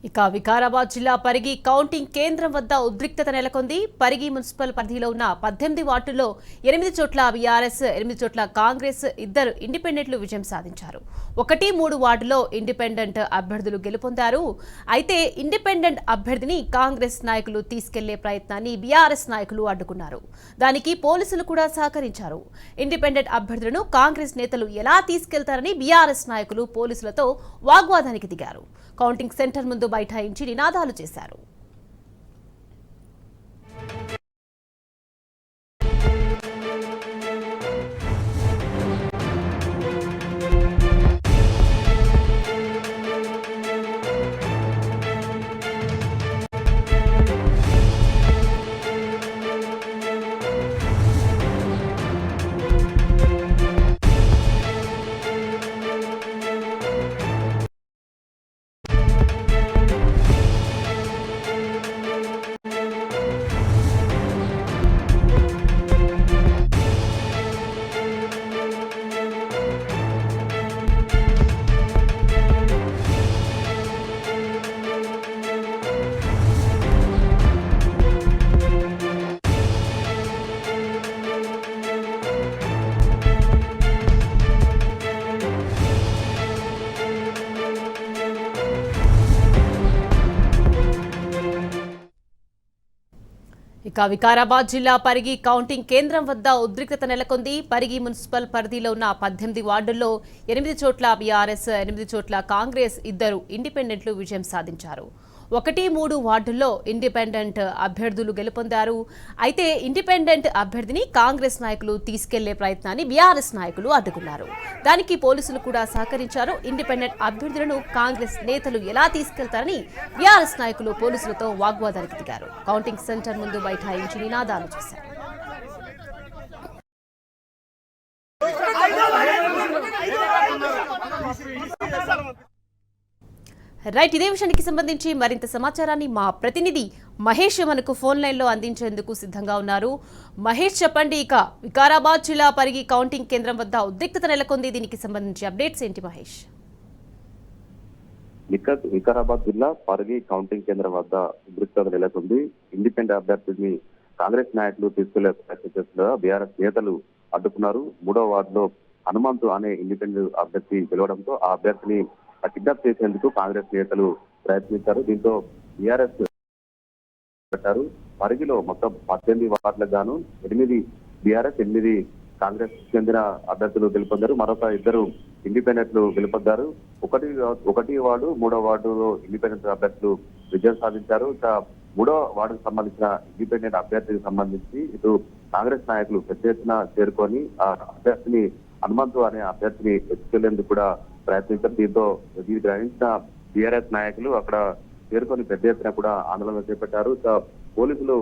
ఇక వికారాబాద్ జిల్లా పరిగి కౌంటింగ్ కేంద్రం వద్ద ఉద్రిక్తత నెలకొంది. పరిగి మున్సిపల్ పరిధిలో ఉన్న 18 వార్డుల్లో 8 చోట్ల బీఆర్ఎస్, 8 చోట్ల కాంగ్రెస్ ఇద్దరు ఇండిపెండెంట్లు విజయం సాధించారు. 1-3 వార్డులో ఇండిపెండెంట్ అభ్యర్థులు గెలుపొందారు. అయితే ఇండిపెండెంట్ అభ్యర్థిని కాంగ్రెస్ నాయకులు తీసుకెళ్లే ప్రయత్నాన్ని బీఆర్ఎస్ నాయకులు అడ్డుకున్నారు. దానికి పోలీసులు కూడా సహకరించారు. ఇండిపెండెంట్ అభ్యర్థులను కాంగ్రెస్ నేతలు ఎలా తీసుకెళ్తారని బీఆర్ఎస్ నాయకులు పోలీసులతో వాగ్వాదానికి దిగారు. కౌంటింగ్ సెంటర్ ముందు బైఠాయించి నినాదాలు చేశారు. ఇక వికారాబాద్ జిల్లా పరిగి కౌంటింగ్ కేంద్రం వద్ద ఉద్రిక్తత నెలకొంది. పరిగి మున్సిపల్ పరిధిలో ఉన్న 18 వార్డుల్లో 8 చోట్ల బీఆర్ఎస్, 8 చోట్ల కాంగ్రెస్ ఇద్దరు ఇండిపెండెంట్లు విజయం సాధించారు. 1-3 వార్డుల్లో ఇండిపెండెంట్ అభ్యర్థులు గెలుపొందారు. అయితే ఇండిపెండెంట్ అభ్యర్థిని కాంగ్రెస్ నాయకులు తీసుకెళ్లే ప్రయత్నాన్ని బీఆర్ఎస్ నాయకులు అడ్డుకున్నారు. దానికి పోలీసులు కూడా సహకరించారు. ఇండిపెండెంట్ అభ్యర్థులను కాంగ్రెస్ నేతలు ఎలా తీసుకెళ్తారని బీఆర్ఎస్ నాయకులు పోలీసులతో వాగ్వాదానికి దిగారు. కౌంటింగ్ సెంటర్ ముందు బైఠాయించి నినాదాలు చేశారు. రైట్, ఇదే విషయానికి సంబంధించి మరింత సమాచారాన్ని మా ప్రతినిధి మహేష్ మనకు ఫోన్ లైన్లో అందించేందుకు సిద్ధంగా ఉన్నారు. మహేష్, చెప్పండి, ఇక వికారాబాద్ జిల్లా పరిగి కౌంటింగ్ కేంద్రం వద్ద ఉద్రిక్తత నెలకొంది. దీనికి సంబంధించి అప్డేట్స్ ఏంటి మహేష్? వికారాబాద్ జిల్లా పరిగి కౌంటింగ్ కేంద్రం వద్ద ఉద్రిక్తత నెలకొంది. ఇండిపెండెంట్ అభ్యర్థిని కాంగ్రెస్ నాయకులు తీసుకెళ్లే ప్రయత్నం చేస్తున్న బీఆర్ఎస్ నేతలు అడ్డుకున్నారు. 3వ వార్డులో హనుమంతు అనే ఇండిపెండెంట్ అభ్యర్థి గెలవడంతో ఆ అభ్యర్థిని కిడ్నాప్ చేసేందుకు కాంగ్రెస్ నేతలు ప్రయత్నించారు. దీంతో బీఆర్ఎస్ పెట్టారు. పరిగిలో మొత్తం 18 వార్డులకు గాను 8 బీఆర్ఎస్, 8 కాంగ్రెస్ చెందిన అభ్యర్థులు గెలుపొందారు. మరొక 2 ఇండిపెండెంట్లు గెలుపొందారు. 1 వార్డు, 3వ వార్డులో ఇండిపెండెంట్ అభ్యర్థులు విజయం సాధించారు. ఇక 3వ వార్డుకు సంబంధించిన ఇండిపెండెంట్ అభ్యర్థికి సంబంధించి ఇటు కాంగ్రెస్ నాయకులు పెద్ద ఎత్తున చేరుకొని ఆ అభ్యర్థిని హనుమంతు అనే అభ్యర్థిని ఎత్తుకెళ్లేందుకు కూడా ప్రయత్నించారు. దీంతో దీన్ని గ్రహించిన టీఆర్ఎస్ నాయకులు అక్కడ చేరుకొని పెద్ద ఎత్తున కూడా ఆందోళన చేపట్టారు. పోలీసులు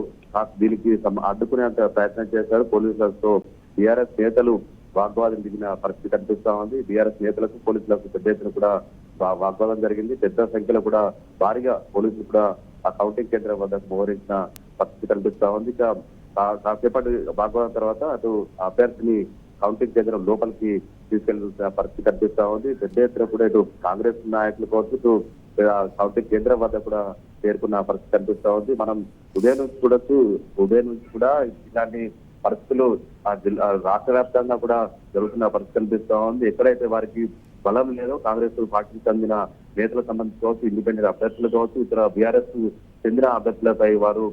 దీనికి అడ్డుకునేంత ప్రయత్నం చేశారు. పోలీసులతో టీఆర్ఎస్ నేతలు వాగ్వాదం దిగిన పరిస్థితి కనిపిస్తా ఉంది. టీఆర్ఎస్ నేతలకు పోలీసులకు పెద్ద ఎత్తున కూడా వాగ్వాదం జరిగింది. పెద్ద సంఖ్యలో కూడా భారీగా పోలీసులు కూడా ఆ కౌంటింగ్ కేంద్రం వద్దకు మోహరించిన పరిస్థితి కనిపిస్తా ఉంది. ఇక కాసేపటి వాగ్వాదం తర్వాత అటు అభ్యర్థిని కౌంటింగ్ కేంద్రం లోపలికి తీసుకెళ్లిన పరిస్థితి కనిపిస్తా ఉంది. పెద్ద ఎత్తున కూడా ఇటు కాంగ్రెస్ నాయకులు కావచ్చు, ఇటు కౌంటింగ్ కేంద్రం వద్ద కూడా చేరుకున్న పరిస్థితి కనిపిస్తా ఉంది. మనం ఉదయం నుంచి కూడా ఇలాంటి పరిస్థితులు రాష్ట్ర వ్యాప్తంగా కూడా జరుగుతున్న పరిస్థితి కనిపిస్తా ఉంది. ఎక్కడైతే వారికి బలం లేదో కాంగ్రెస్ పార్టీకి చెందిన నేతలకు సంబంధించి కావచ్చు, ఇండిపెండెంట్ అభ్యర్థులు కావచ్చు, ఇతర బీఆర్ఎస్ చెందిన అభ్యర్థులపై వారు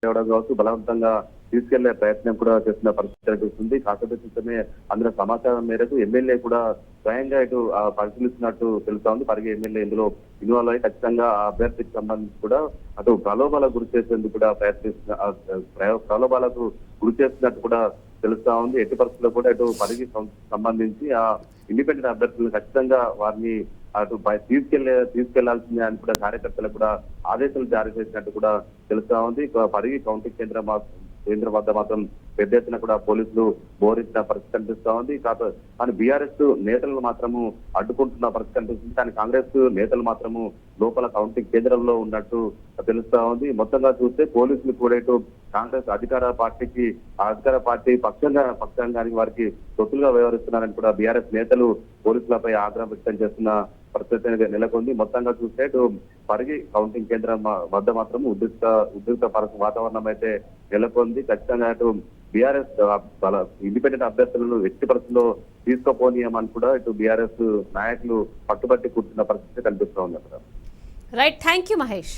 కావచ్చు బలవంతంగా తీసుకెళ్లే ప్రయత్నం కూడా చేస్తున్న పరిస్థితి కనిపిస్తుంది. కాకపోతే చూస్తేనే అందులో సమాచారం మేరకు ఎమ్మెల్యే కూడా స్వయంగా ఇటు పరిశీలిస్తున్నట్టు తెలుస్తా ఉంది. పరిగి ఎమ్మెల్యే ఇందులో ఇన్వాల్వ్ అయ్యి ఖచ్చితంగా ఆ అభ్యర్థికి సంబంధించి కూడా అటు ప్రలోభాలకు గురి చేసేందుకు కూడా ప్రలోభాలకు గురి చేస్తున్నట్టు కూడా తెలుస్తా ఉంది. ఎట్టి పరిస్థితుల్లో కూడా ఇటు పరిగి సంబంధించి ఆ ఇండిపెండెంట్ అభ్యర్థులను ఖచ్చితంగా వారిని అటు తీసుకెళ్లాల్సిందే అని కూడా కార్యకర్తలకు కూడా ఆదేశాలు జారీ చేసినట్టు కూడా తెలుస్తా ఉంది. పరిగి కౌంటింగ్ కేంద్రం వద్ద మాత్రం పెద్ద ఎత్తున కూడా పోలీసులు మోహరించిన పరిస్థితి కనిపిస్తా ఉంది. కానీ బీఆర్ఎస్ నేతలను మాత్రము అడ్డుకుంటున్న పరిస్థితి కనిపిస్తుంది. కానీ కాంగ్రెస్ నేతలు మాత్రము లోపల కౌంటింగ్ కేంద్రంలో ఉన్నట్టు తెలుస్తా ఉంది. మొత్తంగా చూస్తే పోలీసులు కూడా ఇటు కాంగ్రెస్ అధికార పార్టీ పక్షంగానికి వారికి తొత్తులుగా వ్యవహరిస్తున్నారని కూడా బీఆర్ఎస్ నేతలు పోలీసులపై ఆగ్రహం వ్యక్తం చేస్తున్న పరిస్థితి నెలకొంది. మొత్తంగా చూస్తే ఇటు పరిగి కౌంటింగ్ కేంద్రం వద్ద మాత్రం ఉద్రిక్త వాతావరణం అయితే నెలకొంది. ఖచ్చితంగా అటు బీఆర్ఎస్ ఇండిపెండెంట్ అభ్యర్థులను ఎట్టి పరిస్థితుల్లో తీసుకోపోనీయమని కూడా ఇటు బీఆర్ఎస్ నాయకులు పట్టుబట్టి కూర్చున్న పరిస్థితి కనిపిస్తూ ఉంది అక్కడ. Right, thank you Mahesh.